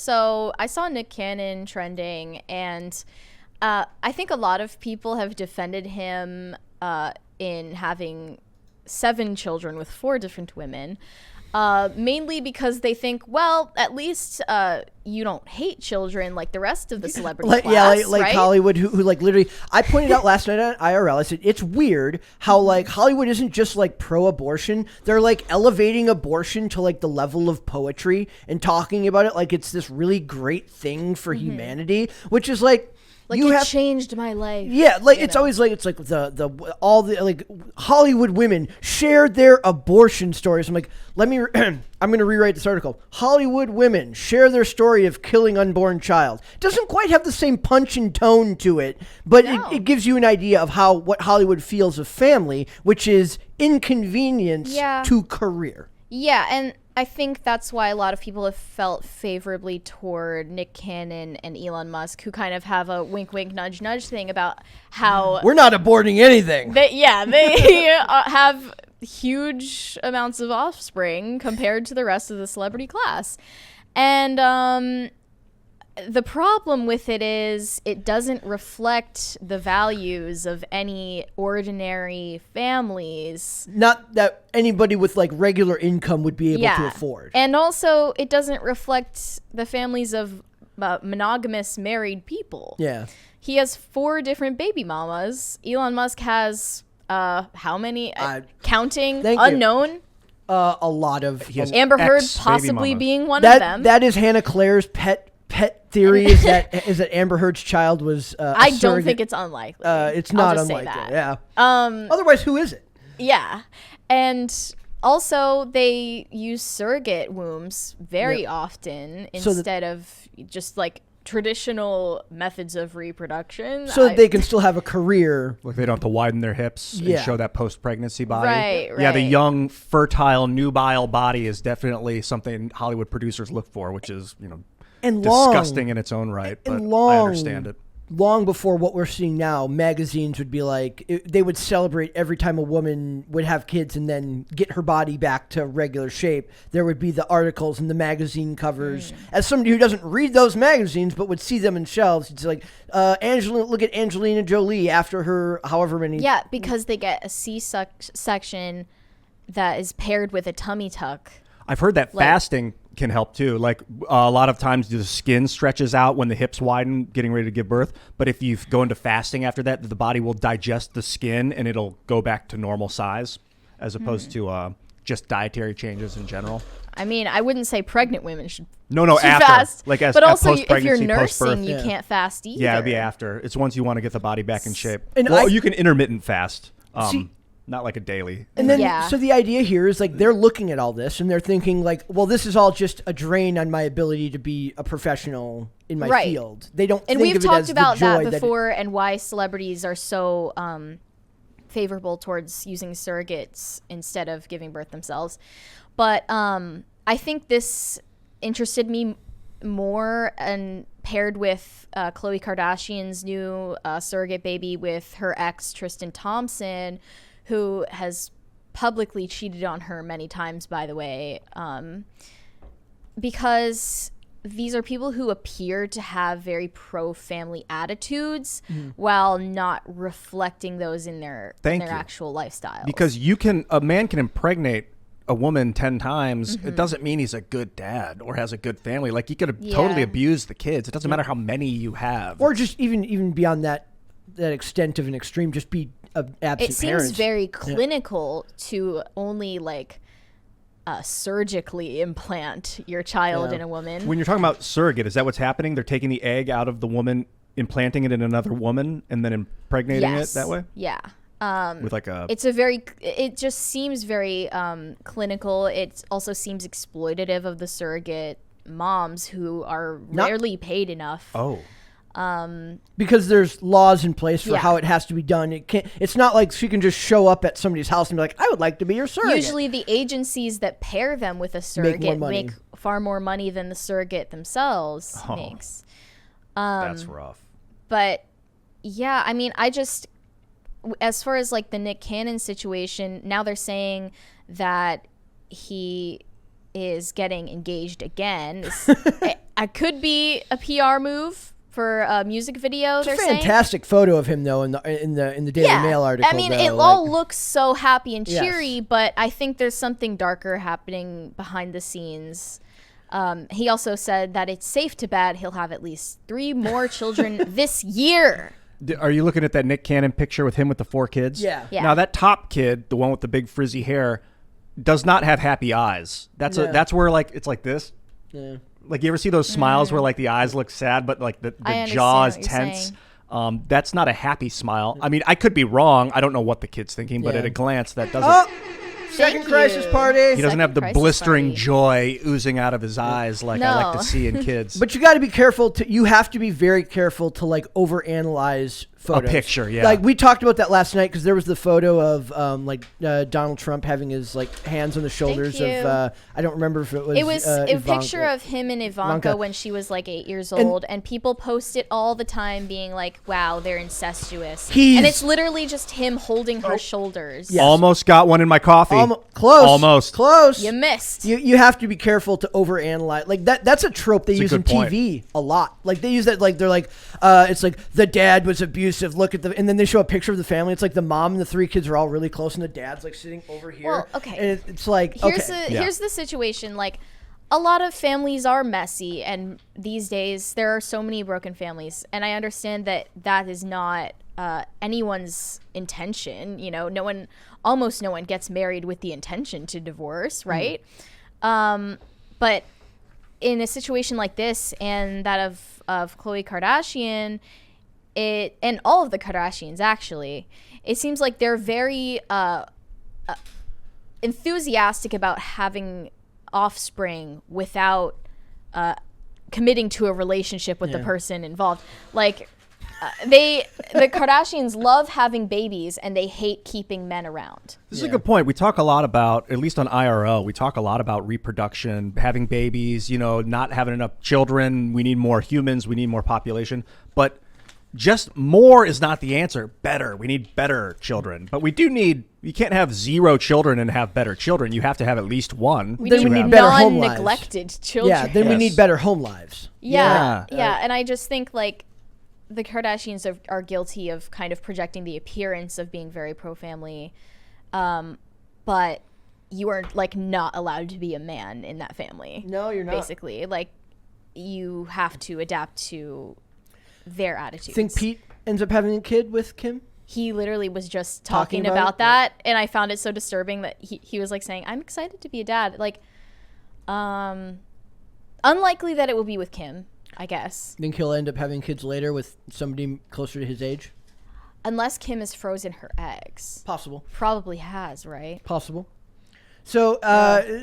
So I saw Nick Cannon trending, and I think a lot of people have defended him in having 7 children with 4 different women. Mainly because they think, well, at least you don't hate children like the rest of the celebrity class, like right? Hollywood, who like literally. I pointed out last night on IRL. I said it's weird how like Hollywood isn't just like pro-abortion. They're like elevating abortion to like the level of poetry and talking about it like it's this really great thing for humanity, which is like. Like it changed my life. Yeah, like it's always like it's like the all the like Hollywood women shared their abortion stories. I'm like, I'm going to rewrite this article. Hollywood women share their story of killing unborn child. Doesn't quite have the same punch and tone to it, but it gives you an idea of what Hollywood feels of family, which is inconvenience to career. Yeah, and I think that's why a lot of people have felt favorably toward Nick Cannon and Elon Musk, who kind of have a wink, wink, nudge, nudge thing about how we're not aborting anything. They have huge amounts of offspring compared to the rest of the celebrity class. And the problem with it is it doesn't reflect the values of any ordinary families. Not that anybody with like regular income would be able to afford. And also it doesn't reflect the families of monogamous married people. Yeah. He has 4 different baby mamas. Elon Musk has how many? Counting unknown. A lot of Amber Heard possibly being one of them. That is Hannah Claire's pet theory is that Amber Heard's child was I don't think it's unlikely. It's not unlikely. Yeah. Otherwise, who is it? Yeah. And also they use surrogate wombs very often instead of just like traditional methods of reproduction. So that they can still have a career. Like they don't have to widen their hips and show that post-pregnancy body. Right. Yeah, the young, fertile, nubile body is definitely something Hollywood producers look for, which is, disgusting in its own right, but I understand it. Long before what we're seeing now, magazines would be like, they would celebrate every time a woman would have kids and then get her body back to regular shape. There would be the articles and the magazine covers. As somebody who doesn't read those magazines but would see them in shelves, it's like, look at Angelina Jolie after her however many. Yeah, because they get a C-section that is paired with a tummy tuck. I've heard that fasting can help too. Like a lot of times the skin stretches out when the hips widen getting ready to give birth. But if you go into fasting after that, the body will digest the skin and it'll go back to normal size as opposed to just dietary changes in general. I mean, I wouldn't say pregnant women should after. fast. Like but also if you're nursing, nursing, you can't fast either. Yeah, it'd be after. It's once you want to get the body back in shape. And you can intermittent fast. Not like a daily. And then, so the idea here is like they're looking at all this and they're thinking like, well, this is all just a drain on my ability to be a professional in my field. They don't and think we've of it talked as about the joy that before and why celebrities are so favorable towards using surrogates instead of giving birth themselves. But I think this interested me more and paired with Khloe Kardashian's new surrogate baby with her ex Tristan Thompson, who has publicly cheated on her many times, by the way, because these are people who appear to have very pro-family attitudes while not reflecting those in their actual lifestyle. Because a man can impregnate a woman 10 times. It doesn't mean he's a good dad or has a good family. Like he could have totally abused the kids. It doesn't matter how many you have. Or just even beyond that extent of an extreme, just be absent it seems parents. Very clinical to only surgically implant your child in a woman. When you're talking about surrogate, is that what's happening? They're taking the egg out of the woman, implanting it in another woman, and then impregnating it that way? Yeah. With it just seems very clinical. It also seems exploitative of the surrogate moms who are rarely paid enough. Oh. Because there's laws in place for how it has to be done. It's not like she can just show up at somebody's house and be like, I would like to be your surrogate. Usually the agencies that pair them with a surrogate make far more money than the surrogate themselves makes. That's rough. But yeah, I mean, as far as like the Nick Cannon situation, now they're saying that he is getting engaged again. I could be a PR move for a music video. It's they're a fantastic photo of him though in the Daily Mail article. I mean, though, it all looks so happy and cheery, Yes. but I think there's something darker happening behind the scenes. He also said that it's safe to bet he'll have at least 3 more children this year. Are you looking at that Nick Cannon picture with him with the 4 kids? Yeah. Now that top kid, the one with the big frizzy hair, does not have happy eyes. That's where like it's like this. Yeah. Like you ever see those smiles where like the eyes look sad, but like the I jaw is understand what you're tense. saying. That's not a happy smile. I mean, I could be wrong. I don't know what the kid's thinking, but Yeah. at a glance, that doesn't. Oh, second Thank crisis you. party. He doesn't have the Crisis blistering party. joy oozing out of his eyes like I like No. to see in kids. But you got to be careful. You have to be very careful to like overanalyze photos. picture, yeah. Like we talked about that last night because there was the photo of Donald Trump having his like hands on the shoulders you. of I don't remember if it was. It was a Ivanka. picture of him and Ivanka when she was like 8 years And- old, and people post it all the time, being like, "Wow, they're incestuous," He's- and it's literally just him holding her shoulders. Yeah. Almost got one in my coffee. Close. Almost. Close. You missed. You have to be careful to overanalyze. Like that's a trope they It's a use in good point. TV a lot. Like they use that like they're like it's like the dad was abusive. Look at the and then they show a picture of the family. It's like the mom and the 3 kids are all really close and the dad's like sitting over here. Well, okay. And it's like Here's okay. here's the situation. Like, a lot of families are messy, and these days there are so many broken families, and I understand that that is not anyone's intention. You know, almost no one gets married with the intention to divorce, right? But in a situation like this and that of Khloe Kardashian, and all of the Kardashians actually, it seems like they're very enthusiastic about having offspring without committing to a relationship with the person involved. Like the Kardashians love having babies and they hate keeping men around. This is a good point. We talk a lot about, at least on IRO, we talk a lot about reproduction, having babies, not having enough children. We need more humans. We need more population. But just more is not the answer. Better. We need better children. But we do need, you can't have 0 children and have better children. You have to have at least one. We Then need we need better home lives. non-neglected children. Yeah, then we Yes. need better home lives. Yeah. Yeah. And I just think like the Kardashians are guilty of kind of projecting the appearance of being very pro-family, but you are like not allowed to be a man in that family. No, you're not. Basically, like you have to adapt to their attitudes. Think Pete ends up having a kid with Kim? He literally was just Talking talking about about it? that, and I found it so disturbing that he was like saying, "I'm excited to be a dad." Like, unlikely that it will be with Kim, I guess, Think he'll end up having kids later with somebody closer to his age? unless Kim has frozen her eggs. Possible. Probably has, right? Possible. So,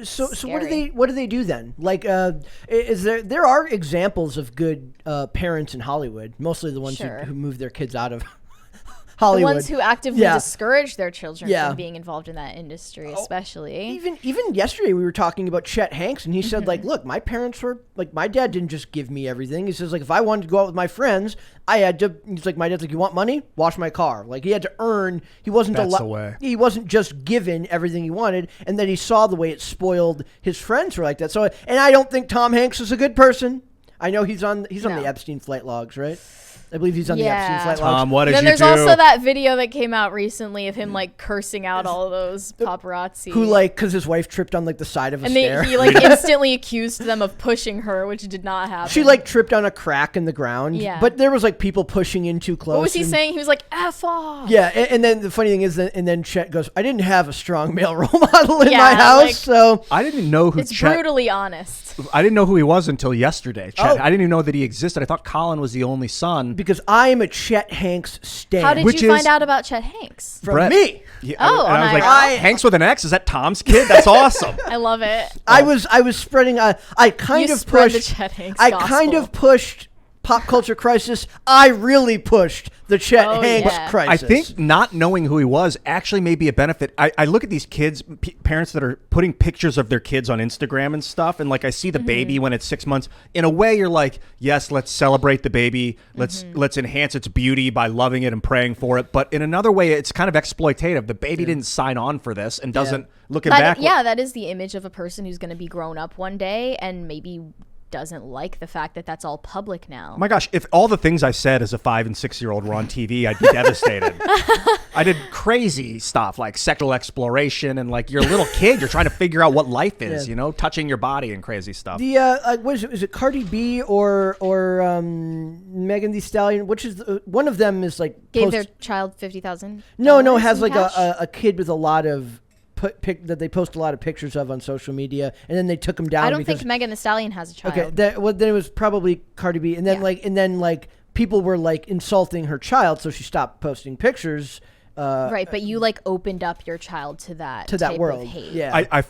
so scary. what do they do then? Like, is there are examples of good parents in Hollywood, mostly the ones Sure. who move their kids out of The Hollywood. ones who actively Yeah. discourage their children Yeah. from being involved in that industry, especially. Even yesterday we were talking about Chet Hanks, and he said Mm-hmm. like, look, my parents were like, my dad didn't just give me everything. He says like, if I wanted to go out with my friends, I had to. He's like, my dad's like, you want money? Wash my car. Like he had to earn. He wasn't That's the way. He wasn't just given everything he wanted, and then he saw the way it spoiled his friends were like that. So, and I don't think Tom Hanks is a good person. I know he's on No. the Epstein flight logs, right? I believe he's on the Yeah. Epstein flight logs. Tom, what did Then you there's do? also that video that came out recently of him like cursing out all of those paparazzi. Who like because his wife tripped on like the side of a and stair. he like instantly accused them of pushing her, which did not happen. She like tripped on a crack in the ground. Yeah. But there was like people pushing in too close. What was he and- saying? He was like, F off. Yeah, and then the funny thing is that, and then Chet goes, I didn't have a strong male role model in Yeah, my house, like- so I didn't know who It's Chet. brutally honest. I didn't know who he was until yesterday. Chet. Oh. I didn't even know that he existed. I thought Colin was the only son. because I am a Chet Hanks stan. How did Which you is- find out about Chet Hanks? from Brett. me? Yeah, Oh, and I was on like, IRL? Hanks with an X? Is that Tom's kid? That's awesome. I love it. I was spreading. I kind You of spread the pushed. Chet Hanks I kind gospel. of pushed pop culture crisis. I really pushed the Chet Hanks yeah. crisis. I think not knowing who he was actually may be a benefit. I look at these kids, parents that are putting pictures of their kids on Instagram and stuff, and like I see the baby when it's 6 months. In a way, you're like, yes, let's celebrate the baby. Let's enhance its beauty by loving it and praying for it. But in another way, it's kind of exploitative. The baby didn't sign on for this and doesn't looking back. Yeah, that is the image of a person who's going to be grown up one day and maybe doesn't like the fact that that's all public now. My gosh, if all the things I said as a 5 and 6 year old were on TV, I'd be devastated. I did crazy stuff like sexual exploration and like you're a little kid, you're trying to figure out what life is, you know, touching your body and crazy stuff. The what is it? Is it Cardi B or Megan Thee Stallion? Which is one of them is like Gave their child $50,000. No, has like cash? a kid with a lot of that they post a lot of pictures of on social media, and then they took them down. I don't think Megan Thee Stallion has a child. Okay, then it was probably Cardi B, and then people were like insulting her child, so she stopped posting pictures. Right, but you like opened up your child to that type world. of hate. Yeah, I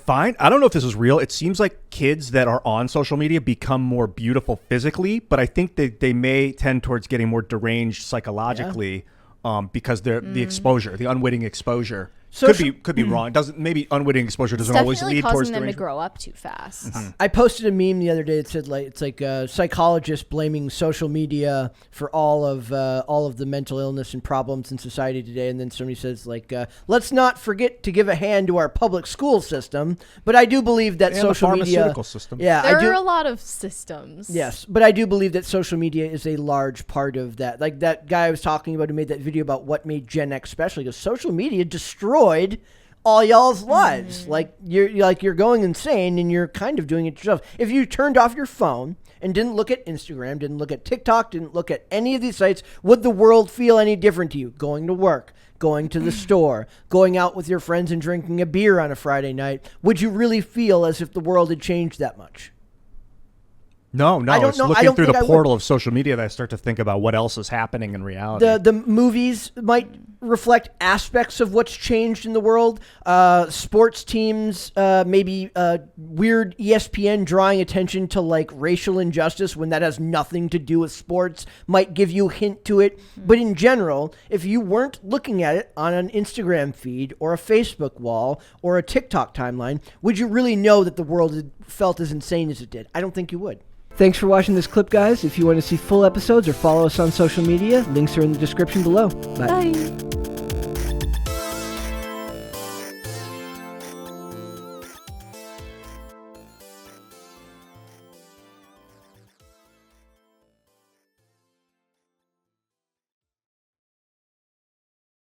don't know if this is real. It seems like kids that are on social media become more beautiful physically, but I think that they may tend towards getting more deranged psychologically because they're the exposure, the unwitting exposure. Could be wrong. It doesn't, maybe unwitting exposure doesn't always lead towards causing them to derangement. grow up too fast. I posted a meme the other day that said like it's like a psychologist blaming social media for all of the mental illness and problems in society today, and then somebody says like let's not forget to give a hand to our public school system. But I do believe that And social the media, pharmaceutical system. yeah, There I do. are a lot of systems. Yes, but I do believe that social media is a large part of that. Like that guy I was talking about who made that video about what made Gen X special. He goes, social media destroyed all y'all's lives. Like you're going insane and you're kind of doing it yourself. If you turned off your phone and didn't look at Instagram, didn't look at TikTok, didn't look at any of these sites, would the world feel any different to you? Going to work, going to the store, going out with your friends and drinking a beer on a Friday night, would you really feel as if the world had changed that much? No, I don't it's know. I looking don't through think the I would. portal of social media that I start to think about what else is happening in reality. The movies might reflect aspects of what's changed in the world. Sports teams, maybe weird ESPN drawing attention to like racial injustice when that has nothing to do with sports might give you a hint to it. But in general, if you weren't looking at it on an Instagram feed or a Facebook wall or a TikTok timeline, would you really know that the world had felt as insane as it did? I don't think you would. Thanks for watching this clip, guys. If you want to see full episodes or follow us on social media, links are in the description below. Bye. Bye.